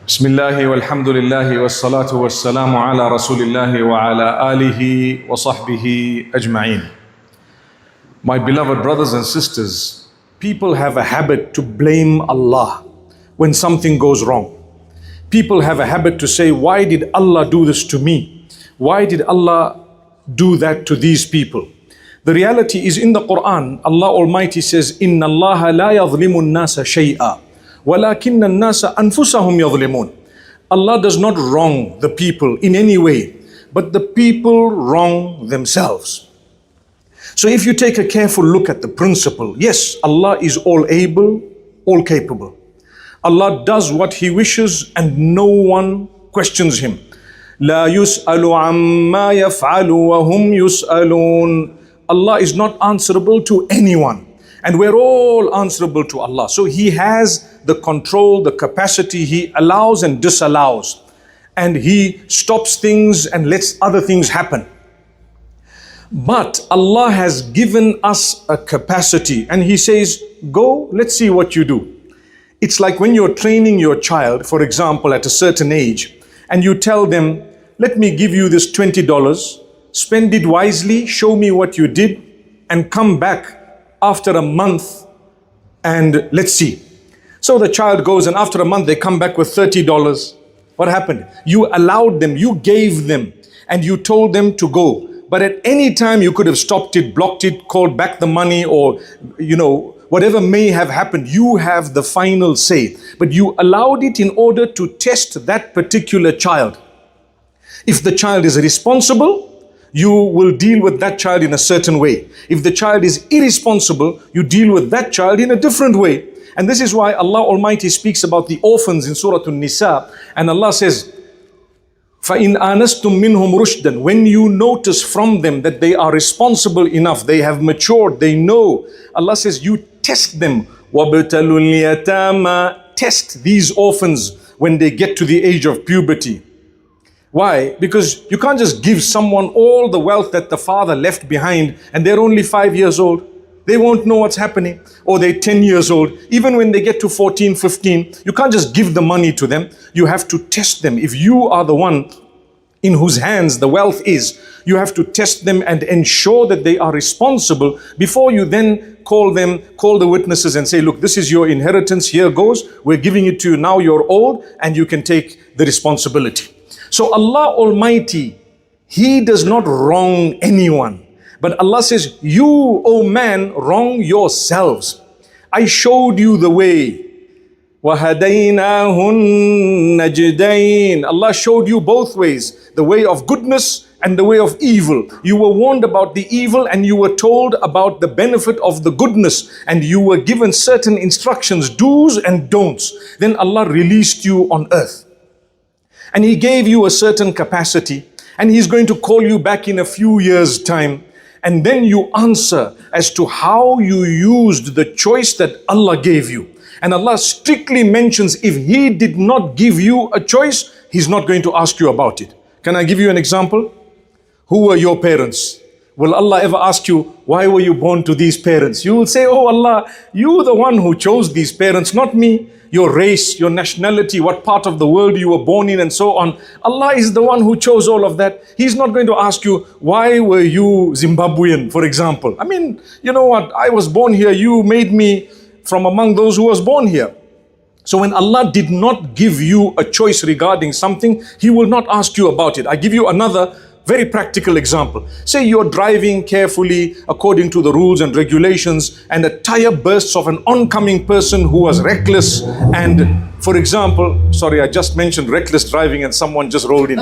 بسم الله والحمد لله والصلاة والسلام على رسول الله وعلى آله وصحبه أجمعين. My beloved brothers and sisters, people have a habit to blame Allah when something goes wrong. People have a habit to say, why did Allah do this to me? Why did Allah do that to these people? The reality is in the Quran, Allah Almighty says, إِنَّ اللَّهَ لَا يَظْلِمُ النَّاسَ شَيْئًا وَلَكِنَّ النَّاسَ أَنفُسَهُمْ يَظْلِمُونَ. Allah does not wrong the people in any way, but the people wrong themselves. So if you take a careful look at the principle, yes, Allah is all able, all capable. Allah does what He wishes and no one questions Him. لا يسأل عما يفعل وهم يسألون. Allah is not answerable to anyone. And we're all answerable to Allah. So He has the control, the capacity. He allows and disallows. And He stops things and lets other things happen. But Allah has given us a capacity. And He says, go, let's see what you do. It's like when you're training your child, for example, at a certain age, and you tell them, let me give you this $20, spend it wisely, show me what you did, and come back after a month and let's see. So the child goes and after a month they come back with $30. What happened? You allowed them, you gave them, and you told them to go. But at any time you could have stopped it, blocked it, called back the money, or whatever may have happened. You have the final say. But you allowed it in order to test that particular child. If the child is responsible, you will deal with that child in a certain way. If the child is irresponsible, you deal with that child in a different way. And this is why Allah Almighty speaks about the orphans in Surah An-Nisa. And Allah says, فَإِنْ آنَسْتُم مِّنْهُمْ رُشْدًا. When you notice from them that they are responsible enough, they have matured, they know. Allah says, you test them. وَابْتَلُوا الْيَتَامَى. Test these orphans when they get to the age of puberty. Why? Because you can't just give someone all the wealth that the father left behind and they're only 5 years old. They won't know what's happening. Or they're 10 years old. Even when they get to 14, 15, you can't just give the money to them. You have to test them. If you are the one in whose hands the wealth is, you have to test them and ensure that they are responsible before you then call the witnesses and say, look, this is your inheritance, here goes. We're giving it to you now, you're old, and you can take the responsibility. So Allah Almighty, He does not wrong anyone. But Allah says, you, O man, wrong yourselves. I showed you the way. وَهَدَيْنَاهُ النَّجْدَيْنِ. Allah showed you both ways, the way of goodness and the way of evil. You were warned about the evil and you were told about the benefit of the goodness, and you were given certain instructions, do's and don'ts. Then Allah released you on earth. And He gave you a certain capacity, and He's going to call you back in a few years' time. And then you answer as to how you used the choice that Allah gave you. And Allah strictly mentions, if He did not give you a choice, He's not going to ask you about it. Can I give you an example? Who were your parents? Will Allah ever ask you, why were you born to these parents? You will say, oh Allah, you're the one who chose these parents, not me. Your race, your nationality, what part of the world you were born in, and so on. Allah is the one who chose all of that. He's not going to ask you, why were you Zimbabwean, for example? I mean, you know what? I was born here. You made me from among those who was born here. So when Allah did not give you a choice regarding something, He will not ask you about it. I give you another very practical example. Say you're driving carefully according to the rules and regulations, and a tire bursts of an oncoming person who was reckless. And for example, sorry, I just mentioned reckless driving and someone just rolled in.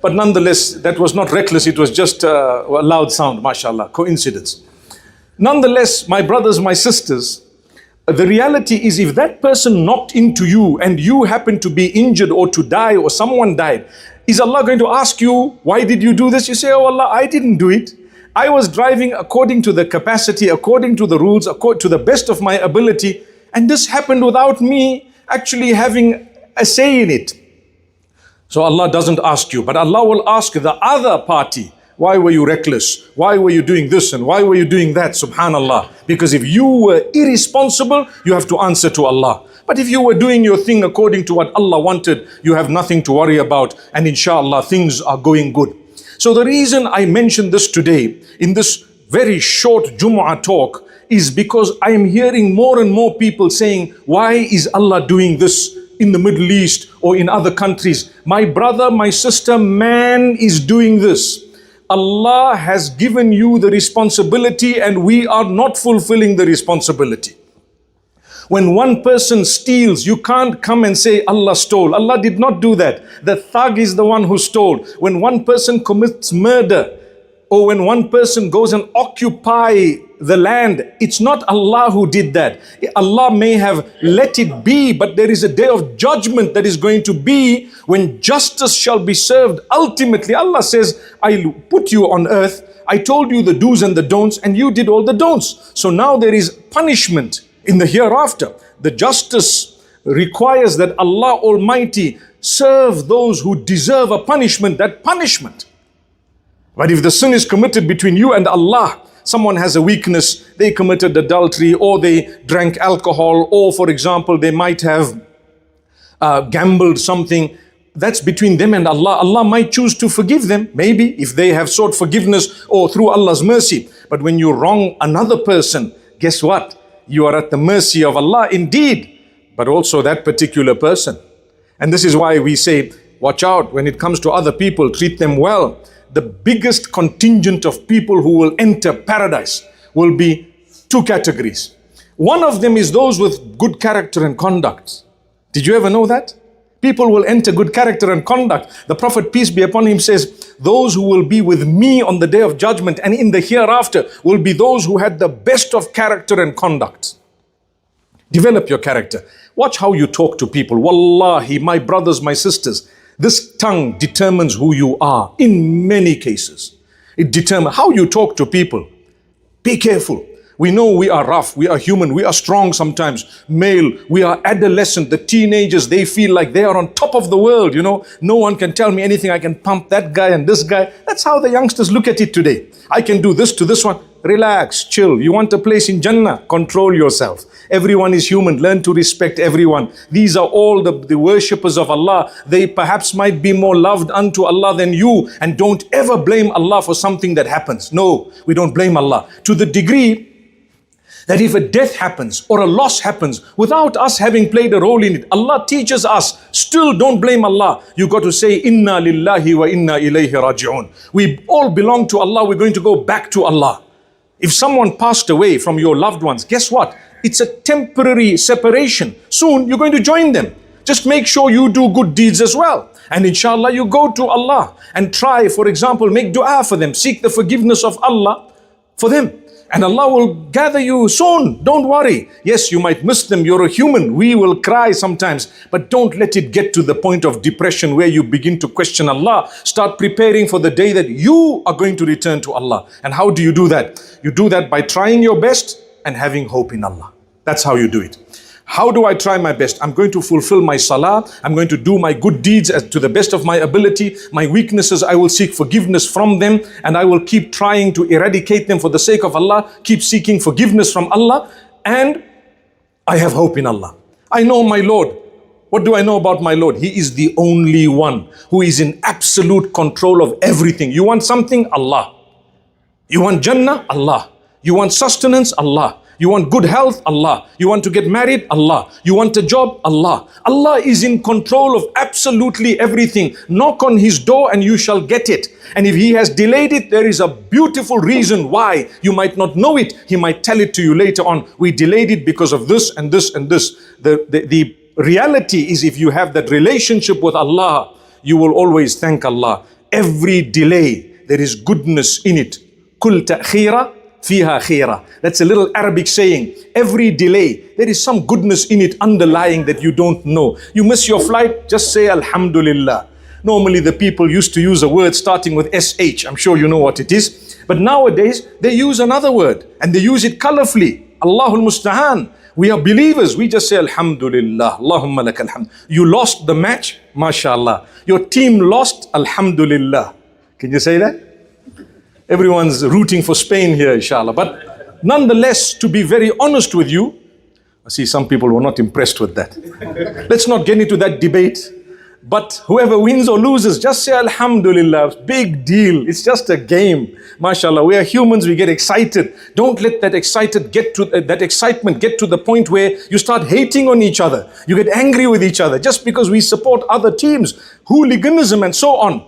But nonetheless, that was not reckless. It was just a loud sound, mashallah, coincidence. Nonetheless, my brothers, my sisters, the reality is, if that person knocked into you and you happened to be injured or to die or someone died, is Allah going to ask you, why did you do this? You say, oh Allah, I didn't do it. I was driving according to the capacity, according to the rules, according to the best of my ability. And this happened without me actually having a say in it. So Allah doesn't ask you, but Allah will ask the other party, Why were you reckless? Why were you doing this and why were you doing that? Subhanallah. Because if you were irresponsible, you have to answer to Allah. But if you were doing your thing according to what Allah wanted, you have nothing to worry about, and inshallah things are going good. So the reason I mentioned this today in this very short Jumu'ah talk is because I am hearing more and more people saying, why is Allah doing this in the Middle East or in other countries? My brother, my sister, man is doing this. Allah has given you the responsibility and we are not fulfilling the responsibility. When one person steals, you can't come and say Allah stole. Allah did not do that. The thug is the one who stole. When one person commits murder, or when one person goes and occupy the land, it's not Allah who did that. Allah may have let it be, but there is a day of judgment that is going to be when justice shall be served. Ultimately, Allah says, I put you on earth, I told you the do's and the don'ts, and you did all the don'ts. So now there is punishment in the hereafter. The justice requires that Allah Almighty serve those who deserve a punishment, that punishment. But if the sin is committed between you and Allah, someone has a weakness, they committed adultery, or they drank alcohol, or for example, they might have gambled something, that's between them and Allah. Allah might choose to forgive them, maybe, if they have sought forgiveness or through Allah's mercy. But when you wrong another person, guess what? You are at the mercy of Allah indeed, but also that particular person. And this is why we say, watch out when it comes to other people, treat them well. The biggest contingent of people who will enter paradise will be two categories. One of them is those with good character and conduct. Did you ever know that? People will enter good character and conduct. The Prophet, peace be upon him, says, those who will be with me on the day of judgment and in the hereafter will be those who had the best of character and conduct. Develop your character. Watch how you talk to people. Wallahi, my brothers, my sisters, this tongue determines who you are in many cases. It determines how you talk to people. Be careful. We know we are rough, we are human, we are strong sometimes, male, we are adolescent, the teenagers, they feel like they are on top of the world, you know. No one can tell me anything, I can pump that guy and this guy. That's how the youngsters look at it today. I can do this to this one. Relax, chill. You want a place in Jannah? Control yourself. Everyone is human. Learn to respect everyone. These are all the worshippers of Allah. They perhaps might be more loved unto Allah than you. And don't ever blame Allah for something that happens. No, we don't blame Allah. To the degree that if a death happens or a loss happens without us having played a role in it, Allah teaches us, still don't blame Allah. You got to say, Inna lillahi wa inna ilayhi raji'un. We all belong to Allah. We're going to go back to Allah. If someone passed away from your loved ones, guess what? It's a temporary separation. Soon you're going to join them. Just make sure you do good deeds as well. And inshallah you go to Allah and try, for example, make dua for them. Seek the forgiveness of Allah for them. And Allah will gather you soon. Don't worry. Yes, you might miss them. You're a human. We will cry sometimes. But don't let it get to the point of depression where you begin to question Allah. Start preparing for the day that you are going to return to Allah. And how do you do that? You do that by trying your best and having hope in Allah. That's how you do it. How do I try my best? I'm going to fulfill my salah. I'm going to do my good deeds to the best of my ability. My weaknesses, I will seek forgiveness from them, and I will keep trying to eradicate them for the sake of Allah. Keep seeking forgiveness from Allah, and I have hope in Allah. I know my Lord. What do I know about my Lord? He is the only one who is in absolute control of everything. You want something? Allah. You want Jannah? Allah. You want sustenance? Allah. You want good health? Allah. You want to get married? Allah. You want a job? Allah. Allah is in control of absolutely everything. Knock on His door and you shall get it. And if He has delayed it, there is a beautiful reason why. You might not know it. He might tell it to you later on. We delayed it because of this and this and this. The reality is, if you have that relationship with Allah, you will always thank Allah. Every delay, there is goodness in it. Kul ta'khira fiha khira. That's a little Arabic saying. Every delay, there is some goodness in it underlying that you don't know. You miss your flight, just say Alhamdulillah. Normally the people used to use a word starting with SH. I'm sure you know what it is. But nowadays, they use another word and they use it colorfully. Allahul Musta'an. We are believers. We just say Alhamdulillah. Allahumma lakal hamd. You lost the match, mashallah. Your team lost, Alhamdulillah. Can you say that? Everyone's rooting for Spain here, inshallah. But nonetheless, to be very honest with you, I see some people were not impressed with that. Let's not get into that debate. But whoever wins or loses, just say Alhamdulillah, big deal. It's just a game. MashaAllah, we are humans, we get excited. Don't let that excitement get to the point where you start hating on each other. You get angry with each other just because we support other teams, hooliganism and so on.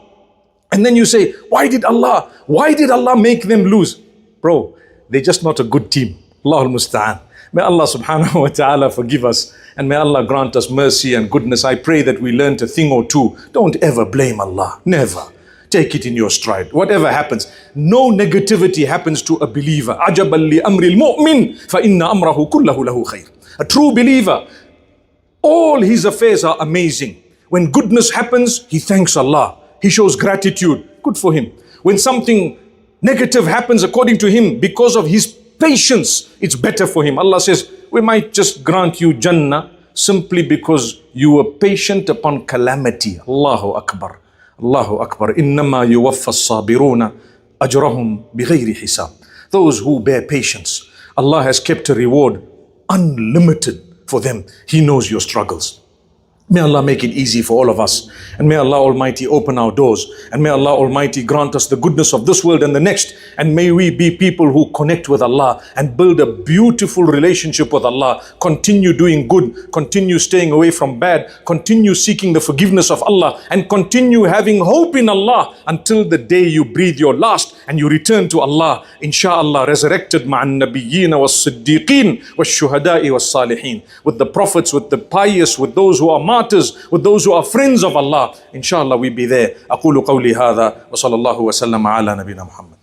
And then you say, why did Allah make them lose? Bro, they're just not a good team. Allahul Musta'an. May Allah subhanahu wa ta'ala forgive us, and may Allah grant us mercy and goodness. I pray that we learned a thing or two. Don't ever blame Allah. Never. Take it in your stride. Whatever happens, no negativity happens to a believer. عَجَبًا لِأَمْرِ الْمُؤْمِنِ فَإِنَّ أَمْرَهُ كُلَّهُ لَهُ خَيْرٌ. A true believer, all his affairs are amazing. When goodness happens, he thanks Allah. He shows gratitude. Good for him. When something negative happens according to him, because of his patience, it's better for him. Allah says, we might just grant you Jannah simply because you were patient upon calamity. Allahu Akbar. Allahu Akbar. Innama yuwaffa as-sabiruna ajrahum bighayri hisab. Those who bear patience, Allah has kept a reward unlimited for them. He knows your struggles. May Allah make it easy for all of us. And may Allah Almighty open our doors. And may Allah Almighty grant us the goodness of this world and the next. And may we be people who connect with Allah and build a beautiful relationship with Allah. Continue doing good. Continue staying away from bad. Continue seeking the forgiveness of Allah. And continue having hope in Allah until the day you breathe your last and you return to Allah. Insha'Allah, resurrected ma'an nabiyyin was siddiqeen was shuhada'i was salihin. With the prophets, with the pious, with those who are martyrs, with those who are friends of Allah. Inshallah, we be there. أقول قولي هذا وصلى الله وسلم على نبينا محمد.